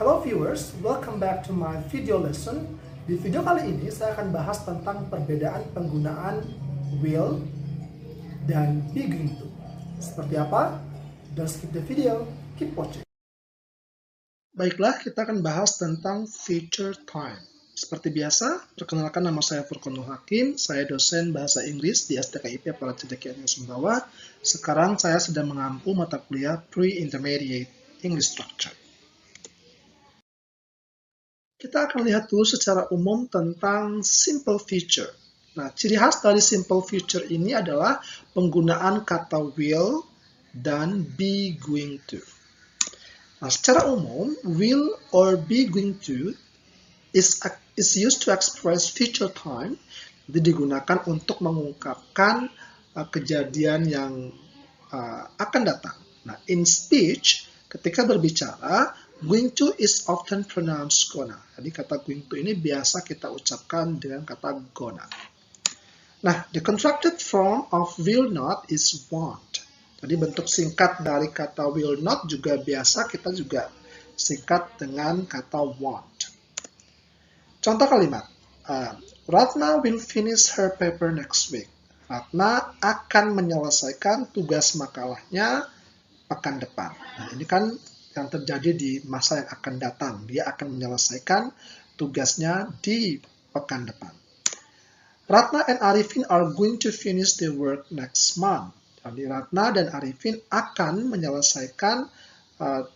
Hello viewers, welcome back to my video lesson. Di video kali ini saya akan bahas tentang perbedaan penggunaan will dan be going to. Seperti apa? Don't skip the video, keep watching. Baiklah, kita akan bahas tentang future time. Seperti biasa, perkenalkan nama saya Furqan Nur Hakim, saya dosen bahasa Inggris di STKIP Aparat Cendekiawan Sumbawa. Sekarang saya sedang mengampu mata kuliah Pre-Intermediate English Structure. Kita akan lihat dulu secara umum tentang simple future. Nah, ciri khas dari simple future ini adalah penggunaan kata will dan be going to. Nah, secara umum, will or be going to is used to express future time. Jadi digunakan untuk mengungkapkan kejadian yang akan datang. Nah, in speech, ketika berbicara, going to is often pronounced gonna. Jadi kata going to ini biasa kita ucapkan dengan kata gonna. Nah, the contracted form of will not is want. Jadi bentuk singkat dari kata will not juga biasa kita juga singkat dengan kata want. Contoh kalimat, Ratna will finish her paper next week. Ratna akan menyelesaikan tugas makalahnya pekan depan. Nah, ini kan yang terjadi di masa yang akan datang. Dia akan menyelesaikan tugasnya di pekan depan. Ratna and Arifin are going to finish their work next month. Jadi Ratna dan Arifin akan menyelesaikan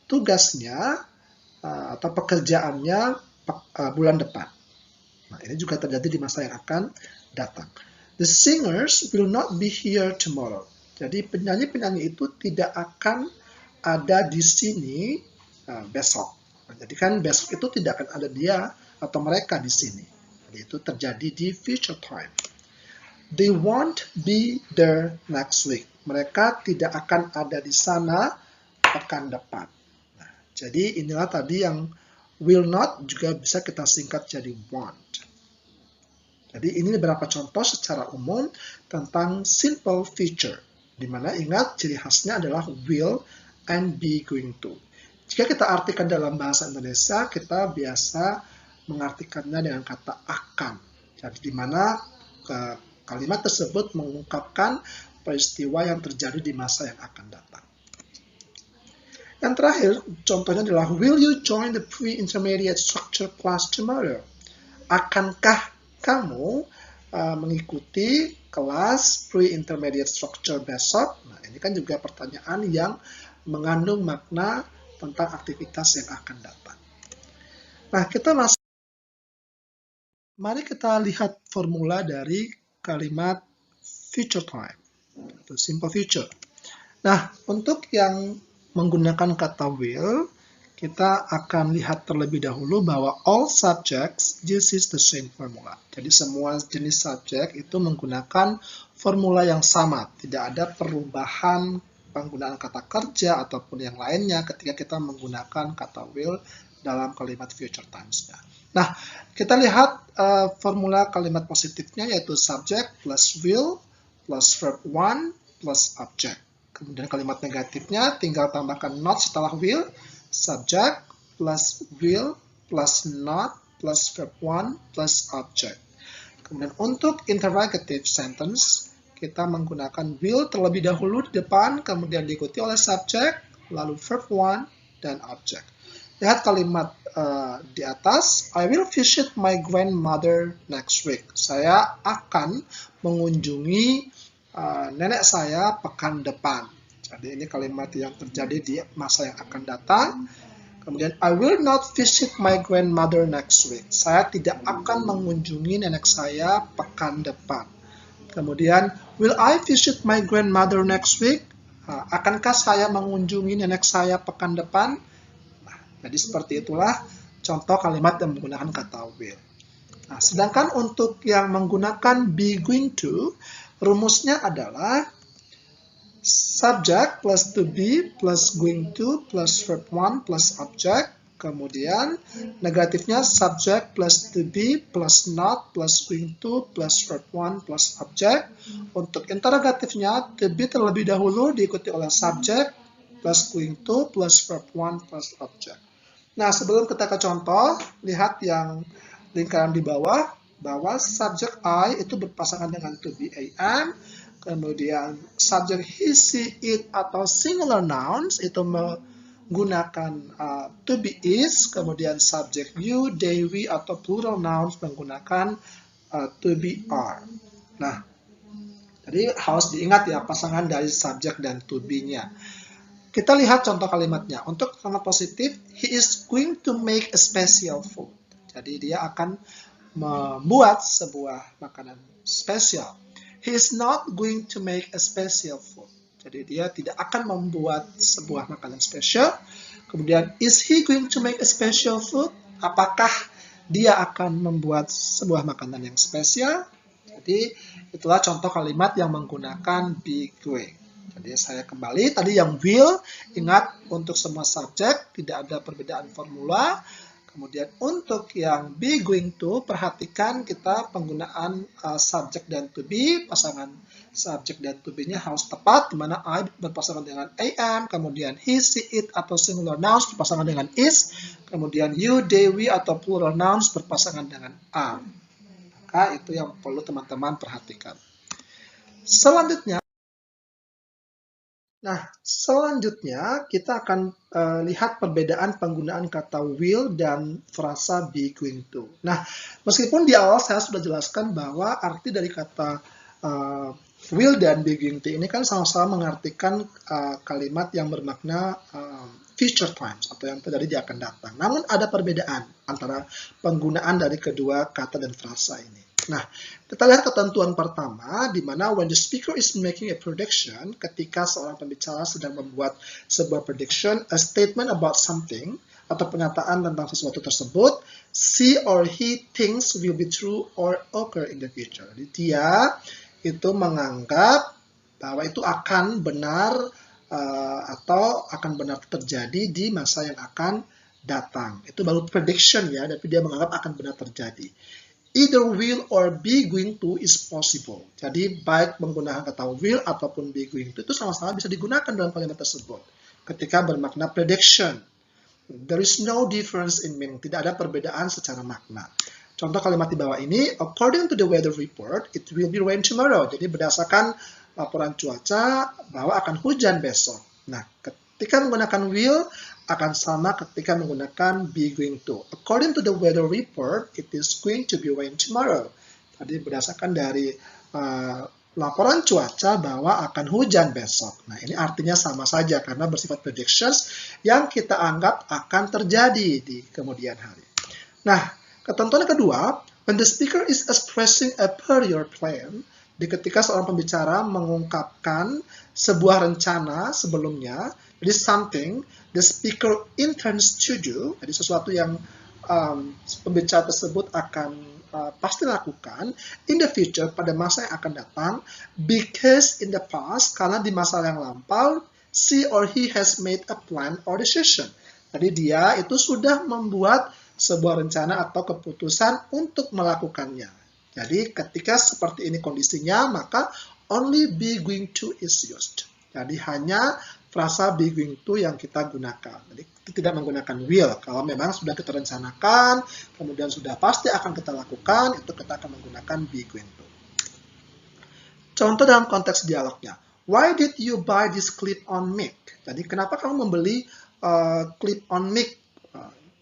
tugasnya atau pekerjaannya bulan depan. Nah, ini juga terjadi di masa yang akan datang. The singers will not be here tomorrow. Jadi penyanyi-penyanyi itu tidak akan ada di sini besok. Nah, jadi kan besok itu tidak akan ada dia atau mereka di sini. Jadi itu terjadi di future time. They won't be there next week. Mereka tidak akan ada di sana pekan depan. Nah, jadi inilah tadi yang will not juga bisa kita singkat jadi want. Jadi ini beberapa contoh secara umum tentang simple future. Di mana ingat ciri khasnya adalah will and be going to. Jika kita artikan dalam bahasa Indonesia, kita biasa mengartikannya dengan kata akan. Jadi di mana kalimat tersebut mengungkapkan peristiwa yang terjadi di masa yang akan datang. Yang terakhir, contohnya adalah will you join the pre-intermediate structure class tomorrow? Akankah kamu mengikuti kelas pre-intermediate structure besok? Nah, ini kan juga pertanyaan yang mengandung makna tentang aktivitas yang akan datang. Nah, mari kita lihat formula dari kalimat future time, atau simple future. Nah, untuk yang menggunakan kata will, kita akan lihat terlebih dahulu bahwa all subjects uses the same formula. Jadi semua jenis subjek itu menggunakan formula yang sama, tidak ada perubahan penggunaan kata kerja ataupun yang lainnya ketika kita menggunakan kata will dalam kalimat future tense-nya. Nah, kita lihat formula kalimat positifnya yaitu subject plus will plus verb 1 plus object. Kemudian kalimat negatifnya tinggal tambahkan not setelah will, subject plus will plus not plus verb 1 plus object. Kemudian untuk interrogative sentence, kita menggunakan will terlebih dahulu di depan, kemudian diikuti oleh subject, lalu verb 1, dan object. Lihat kalimat di atas, I will visit my grandmother next week. Saya akan mengunjungi nenek saya pekan depan. Jadi ini kalimat yang terjadi di masa yang akan datang. Kemudian, I will not visit my grandmother next week. Saya tidak akan mengunjungi nenek saya pekan depan. Kemudian, will I visit my grandmother next week? Akankah saya mengunjungi nenek saya pekan depan? Nah, jadi seperti itulah contoh kalimat yang menggunakan kata will. Nah, sedangkan untuk yang menggunakan be going to, rumusnya adalah subject plus to be plus going to plus verb 1 plus object. Kemudian negatifnya subject plus to be plus not plus going to plus verb 1 plus object. Untuk interrogatifnya to be terlebih dahulu diikuti oleh subject plus going to plus verb 1 plus object. Nah, sebelum kita ke contoh, lihat yang lingkaran di bawah, bahwa subjek I itu berpasangan dengan to be am, kemudian subjek he, she, it atau singular nouns itu menggunakan to be is, kemudian subjek you, they, we atau plural nouns menggunakan to be are. Nah, jadi harus diingat ya pasangan dari subjek dan to be-nya. Kita lihat contoh kalimatnya. Untuk kalimat positif, he is going to make a special food. Jadi dia akan membuat sebuah makanan spesial. He is not going to make a special food. Jadi dia tidak akan membuat sebuah makanan spesial. Kemudian, is he going to make a special food? Apakah dia akan membuat sebuah makanan yang spesial? Jadi itulah contoh kalimat yang menggunakan be going. Jadi saya kembali, tadi yang will, ingat untuk semua subjek, tidak ada perbedaan formula. Kemudian untuk yang be going to, perhatikan kita penggunaan subjek dan to be, pasangan subjek dan to be-nya harus tepat, di mana I berpasangan dengan am, kemudian he, she, it atau singular nouns berpasangan dengan is, kemudian you, they, we atau plural nouns berpasangan dengan are. Maka itu yang perlu teman-teman perhatikan. Selanjutnya kita akan lihat perbedaan penggunaan kata will dan frasa be going to. Nah, meskipun di awal saya sudah jelaskan bahwa arti dari kata will dan be going to ini kan sama-sama mengartikan kalimat yang bermakna future times atau yang terjadi di akan datang. Namun ada perbedaan antara penggunaan dari kedua kata dan frasa ini. Nah, kita lihat ketentuan pertama, di mana when the speaker is making a prediction, ketika seorang pembicara sedang membuat sebuah prediction, a statement about something, atau pernyataan tentang sesuatu tersebut, she or he thinks will be true or occur in the future. Jadi dia itu menganggap bahwa itu akan benar atau akan benar terjadi di masa yang akan datang. Itu baru prediction ya, tapi dia menganggap akan benar terjadi. Either will or be going to is possible. Jadi baik menggunakan kata will ataupun be going to itu sama-sama bisa digunakan dalam kalimat tersebut. Ketika bermakna prediction. There is no difference in meaning. Tidak ada perbedaan secara makna. Contoh kalimat di bawah ini, according to the weather report, it will be rain tomorrow. Jadi berdasarkan laporan cuaca bahwa akan hujan besok. Nah, ketika menggunakan will, akan sama ketika menggunakan be going to. According to the weather report, it is going to be rain tomorrow. Tadi berdasarkan dari laporan cuaca bahwa akan hujan besok. Nah, ini artinya sama saja karena bersifat predictions yang kita anggap akan terjadi di kemudian hari. Nah, ketentuan kedua, when the speaker is expressing a prior plan, ketika seorang pembicara mengungkapkan sebuah rencana sebelumnya, jadi something the speaker intends to do, jadi sesuatu yang pembicara tersebut akan pasti lakukan in the future, pada masa yang akan datang, because in the past, karena di masa yang lampau, she or he has made a plan or decision. Jadi dia itu sudah membuat sebuah rencana atau keputusan untuk melakukannya. Jadi ketika seperti ini kondisinya, maka only be going to is used. Jadi hanya frasa be going to yang kita gunakan. Jadi tidak menggunakan will. Kalau memang sudah kita rencanakan, kemudian sudah pasti akan kita lakukan, itu kita akan menggunakan be going to. Contoh dalam konteks dialognya. Why did you buy this clip-on mic? Jadi kenapa kamu membeli clip-on mic?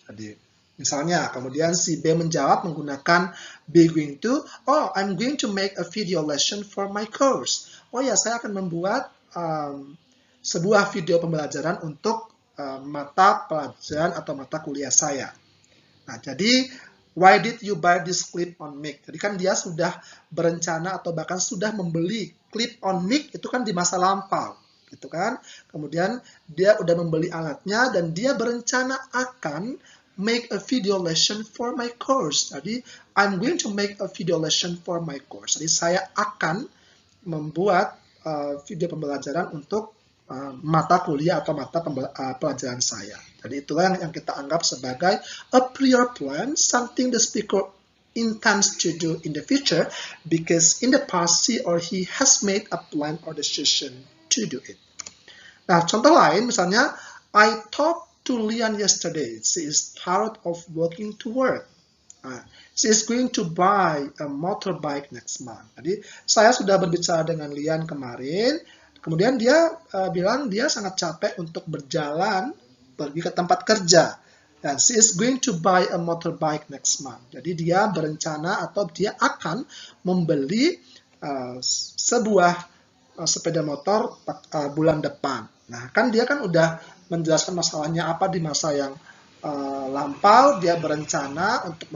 Jadi misalnya, kemudian si B menjawab menggunakan be going to, oh, I'm going to make a video lesson for my course. Oh ya, saya akan membuat sebuah video pembelajaran untuk mata pelajaran atau mata kuliah saya. Nah, jadi, why did you buy this clip-on mic? Jadi kan dia sudah berencana atau bahkan sudah membeli clip-on mic, itu kan di masa lampau. Gitu kan? Kemudian dia udah membeli alatnya dan dia berencana akan make a video lesson for my course. Jadi, I'm going to make a video lesson for my course. Jadi, saya akan membuat video pembelajaran untuk mata kuliah atau mata pelajaran saya. Jadi, itulah yang kita anggap sebagai a prior plan, something the speaker intends to do in the future, because in the past, she or he has made a plan or decision to do it. Nah, contoh lain, misalnya, I talked to Lian yesterday. She is tired of walking to work. She is going to buy a motorbike next month. Jadi saya sudah berbicara dengan Lian kemarin. Kemudian dia bilang dia sangat capek untuk berjalan pergi ke tempat kerja. Dan she is going to buy a motorbike next month. Jadi dia berencana atau dia akan membeli sebuah sepeda motor bulan depan. Nah, kan dia kan udah menjelaskan masalahnya apa di masa yang lampau. Dia berencana untuk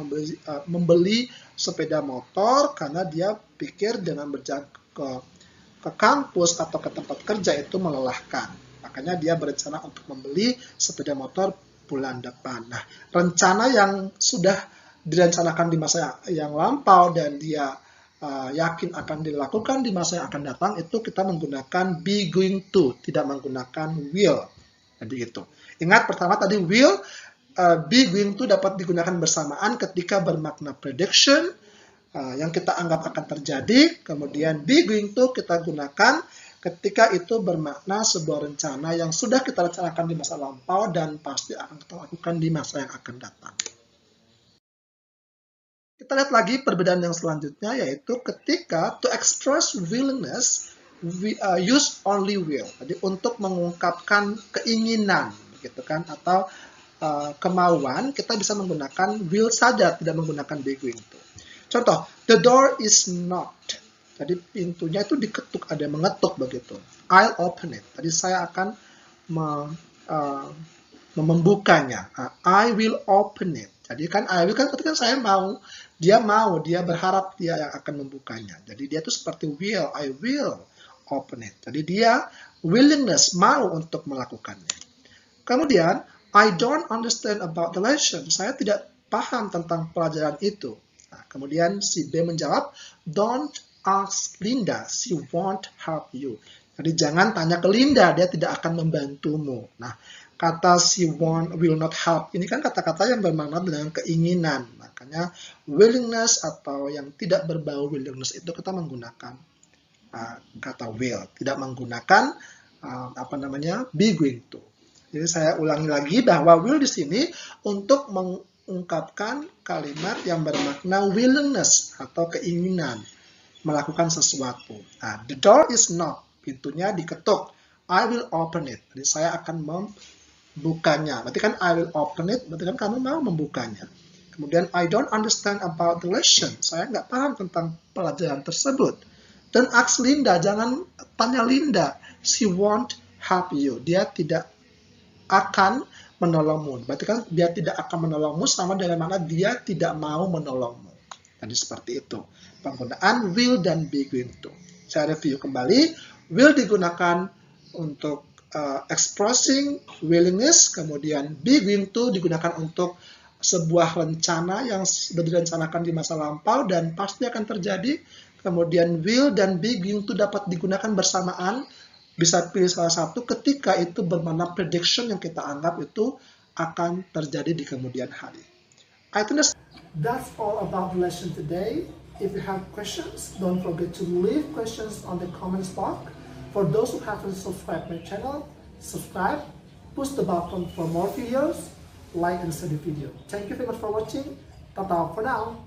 membeli sepeda motor karena dia pikir dengan berjalan ke kampus atau ke tempat kerja itu melelahkan. Makanya dia berencana untuk membeli sepeda motor bulan depan. Nah, rencana yang sudah direncanakan di masa yang lampau dan dia yakin akan dilakukan di masa yang akan datang itu kita menggunakan be going to, tidak menggunakan will. Jadi itu. Ingat pertama tadi will, be going to dapat digunakan bersamaan ketika bermakna prediction, yang kita anggap akan terjadi. Kemudian be going to kita gunakan ketika itu bermakna sebuah rencana yang sudah kita rencanakan di masa lampau dan pasti akan kita lakukan di masa yang akan datang. Kita lihat lagi perbedaan yang selanjutnya, yaitu ketika to express willingness, we use only will. Jadi untuk mengungkapkan keinginan, gitu kan, atau kemauan, kita bisa menggunakan will saja, tidak menggunakan be going to. Contoh, the door is knocked. Jadi pintunya itu diketuk, ada yang mengetuk begitu. I'll open it. Tadi saya akan membukanya. I will open it. Jadi kan I will kan ketika saya mau, dia berharap dia yang akan membukanya. Jadi dia itu seperti will, I will open it. Jadi dia willingness, mau untuk melakukannya. Kemudian, I don't understand about the lesson. Saya tidak paham tentang pelajaran itu. Nah, kemudian si B menjawab, don't ask Linda, she won't help you. Jadi jangan tanya ke Linda, dia tidak akan membantumu. Nah, kata she will not help, ini kan kata-kata yang bermakna dengan keinginan. Makanya willingness atau yang tidak berbau willingness itu kita menggunakan kata will, tidak menggunakan be going to. Jadi saya ulangi lagi bahwa will di sini untuk mengungkapkan kalimat yang bermakna willingness atau keinginan melakukan sesuatu. Nah, the door is knocked, pintunya diketuk. I will open it. Jadi saya akan membukanya. Berarti kan I will open it, berarti kan kamu mau membukanya. Kemudian I don't understand about the lesson. Saya nggak paham tentang pelajaran tersebut. Dan ask Linda, jangan tanya Linda. She won't help you. Dia tidak akan menolongmu. Berarti kan dia tidak akan menolongmu sama dengan mana dia tidak mau menolongmu. Jadi seperti itu. Penggunaan will dan be going to. Saya review kembali. Will digunakan untuk expressing willingness. Kemudian be going to digunakan untuk sebuah rencana yang sudah direncanakan di masa lampau dan pasti akan terjadi. Kemudian will dan be going to dapat digunakan bersamaan. Bisa pilih salah satu ketika itu bermakna prediction yang kita anggap itu akan terjadi di kemudian hari. I think that's all about the lesson today. If you have questions, don't forget to leave questions on the comments box. For those who haven't subscribed my channel, subscribe, push the button for more videos, like and share the video. Thank you very much for watching. Ta-ta for now.